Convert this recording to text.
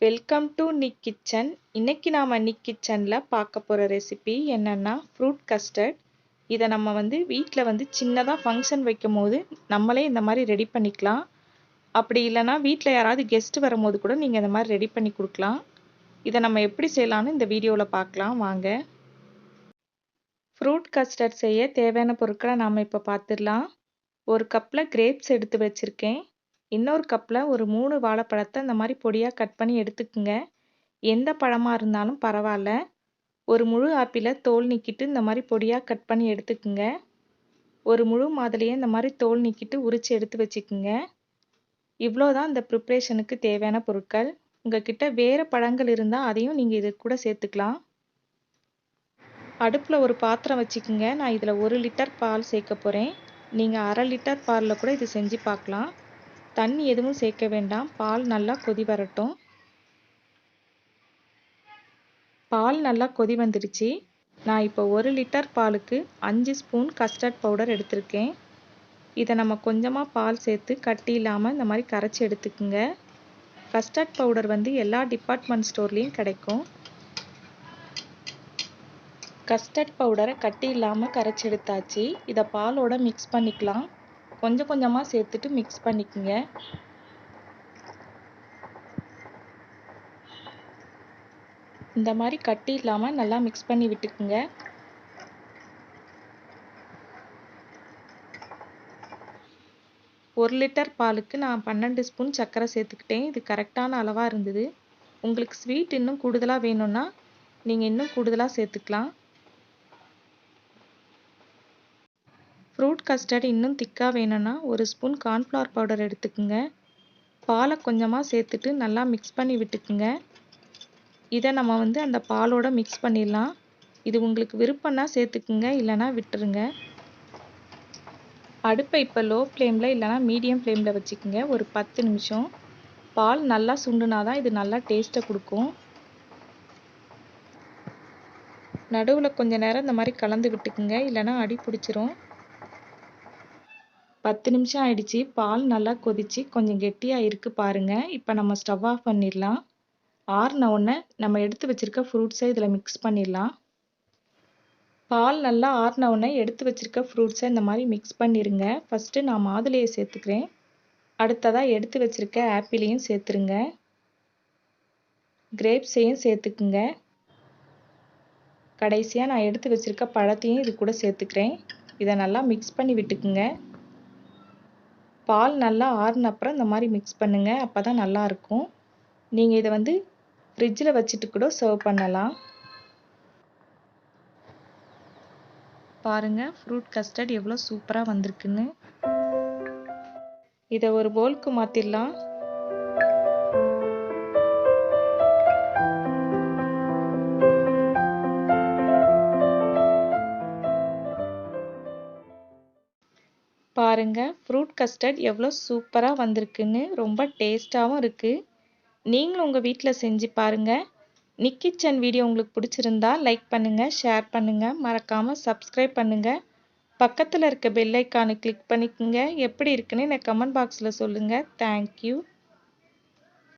Welcome to Nick kitchen. இன்னைக்கு நாம நிக் கிச்சனில் பார்க்க போகிற ரெசிபி என்னென்னா ஃப்ரூட் கஸ்டர்ட். இதை நம்ம வீட்டில் சின்னதாக ஃபங்க்ஷன் வைக்கும் போது நம்மளே இந்த மாதிரி ரெடி பண்ணிக்கலாம். அப்படி இல்லைனா வீட்டில் யாராவது கெஸ்ட் வரும்போது கூட நீங்கள் இந்த மாதிரி ரெடி பண்ணி கொடுக்கலாம். இதை நம்ம எப்படி செய்யலான்னு இந்த வீடியோவில் பார்க்கலாம் வாங்க. ஃப்ரூட் கஸ்டர்ட் செய்ய தேவையான பொருட்களை நாம் இப்போ பார்த்துடலாம். ஒரு கப்பில் கிரேப்ஸ் எடுத்து வச்சுருக்கேன். இன்னொரு கப்பில் ஒரு 3 வாழைப்பழத்தை இந்த மாதிரி பொடியாக கட் பண்ணி எடுத்துக்குங்க. எந்த பழமாக இருந்தாலும் பரவாயில்ல. ஒரு முழு ஆப்பிளை தோல் நீக்கிட்டு இந்த மாதிரி பொடியாக கட் பண்ணி எடுத்துக்குங்க. ஒரு முழு மாதுளையை இந்த மாதிரி தோல் நீக்கிட்டு உரித்து எடுத்து வச்சுக்குங்க. இவ்வளோதான் இந்த ப்ரிப்ரேஷனுக்கு தேவையான பொருட்கள். உங்ககிட்ட வேறு பழங்கள் இருந்தால் அதையும் நீங்கள் இது கூட சேர்த்துக்கலாம். அடுப்பில் ஒரு பாத்திரம் வச்சுக்குங்க. நான் இதில் 1 லிட்டர் பால் சேர்க்க போகிறேன். நீங்கள் 1/2 லிட்டர் பாலில் கூட இது செஞ்சு பார்க்கலாம். தண்ணி எதுவும் சேர்க்க வேண்டாம். பால் நல்லா கொதி வரட்டும். பால் நல்லா கொதி வந்துடுச்சு. நான் இப்போ 1 லிட்டர் பாலுக்கு 5 ஸ்பூன் கஸ்டர்ட் பவுடர் எடுத்திருக்கேன். இதை நம்ம கொஞ்சமாக பால் சேர்த்து கட்டி இல்லாமல் இந்த மாதிரி கரைச்சி எடுத்துக்குங்க. கஸ்டர்ட் பவுடர் எல்லா டிபார்ட்மெண்ட் ஸ்டோர்லேயும் கிடைக்கும். கஸ்டர்ட் பவுடரை கட்டி இல்லாமல் கரைச்சி எடுத்தாச்சு. இதை பாலோட மிக்ஸ் பண்ணிக்கலாம். கொஞ்சம் கொஞ்சமாக சேர்த்துட்டு மிக்ஸ் பண்ணிக்கோங்க. இந்த மாதிரி கட்டி இல்லாமல் நல்லா மிக்ஸ் பண்ணி விட்டுக்குங்க. ஒரு லிட்டர் பாலுக்கு நான் 12 ஸ்பூன் சர்க்கரை சேர்த்துக்கிட்டேன். இது கரெக்டான அளவாக இருந்தது. உங்களுக்கு ஸ்வீட் இன்னும் கூடுதலாக வேணும்னா நீங்கள் இன்னும் கூடுதலாக சேர்த்துக்கலாம். ஃப்ரூட் கஸ்டர்ட் இன்னும் திக்காக வேணும்னா 1 ஸ்பூன் கார்ன்ஃப்ளவர் பவுடர் எடுத்துக்குங்க. பாலை கொஞ்சமாக சேர்த்துட்டு நல்லா மிக்ஸ் பண்ணி விட்டுக்குங்க. இதை நம்ம அந்த பாலோட மிக்ஸ் பண்ணிடலாம். இது உங்களுக்கு விருப்பம்னா சேர்த்துக்குங்க, இல்லைனா விட்டுருங்க. அடுப்பை இப்போ லோ ஃப்ளேமில் இல்லைனா மீடியம் ஃப்ளேமில் வச்சுக்கோங்க. ஒரு 10 நிமிஷம். பால் நல்லா சுண்டுனா தான் இது நல்லா டேஸ்ட்டை கொடுக்கும். நடுவில் கொஞ்ச நேரம் இந்த மாதிரி கலந்து விட்டுக்குங்க, இல்லைனா அடி பிடிச்சிரும். 10 நிமிஷம் ஆயிடுச்சு. பால் நல்லா கொதிச்சு கொஞ்சம் கெட்டியாக இருக்குது பாருங்கள். இப்போ நம்ம ஸ்டவ் ஆஃப் பண்ணிடலாம். ஆறின உடனே நம்ம எடுத்து வச்சுருக்க ஃப்ரூட்ஸை இதில் மிக்ஸ் பண்ணிடலாம். பால் நல்லா ஆறின உடனே எடுத்து வச்சுருக்க ஃப்ரூட்ஸை இந்த மாதிரி மிக்ஸ் பண்ணிடுங்க. ஃபஸ்ட்டு நான் மாதுளையை சேர்த்துக்கிறேன். அடுத்ததாக எடுத்து வச்சுருக்க ஆப்பிளையும் சேர்த்துருங்க. கிரேப்ஸையும் சேர்த்துக்குங்க. கடைசியாக நான் எடுத்து வச்சுருக்க பழத்தையும் இது கூட சேர்த்துக்கிறேன். இதை நல்லா மிக்ஸ் பண்ணி விட்டுக்குங்க. பால் நல்லா ஆறின அப்புறம் இந்த மாதிரி மிக்ஸ் பண்ணுங்கள். அப்போ தான் நல்லாயிருக்கும். நீங்கள் இதை ஃப்ரிட்ஜில் வச்சுட்டு கூட சர்வ் பண்ணலாம். பாருங்கள், ஃப்ரூட் கஸ்டர்ட் எவ்வளோ சூப்பராக வந்திருக்குன்னு. இதை ஒரு பவுலுக்கு மாற்றிடலாம். பாருங்கள், ஃப்ரூட் கஸ்டர்ட் எவ்வளோ சூப்பராக வந்திருக்குன்னு. ரொம்ப டேஸ்ட்டாகவும் இருக்குது. நீங்களும் உங்கள் வீட்டில் செஞ்சு பாருங்கள். நிக் கிச்சன் வீடியோ உங்களுக்கு பிடிச்சிருந்தா லைக் பண்ணுங்கள், ஷேர் பண்ணுங்கள், மறக்காமல் சப்ஸ்கிரைப் பண்ணுங்கள். பக்கத்தில் இருக்க பெல் ஐக்கானை கிளிக் பண்ணிக்கோங்க. எப்படி இருக்குன்னு எனக்கு கமெண்ட் பாக்ஸில் சொல்லுங்கள். தேங்க்யூ.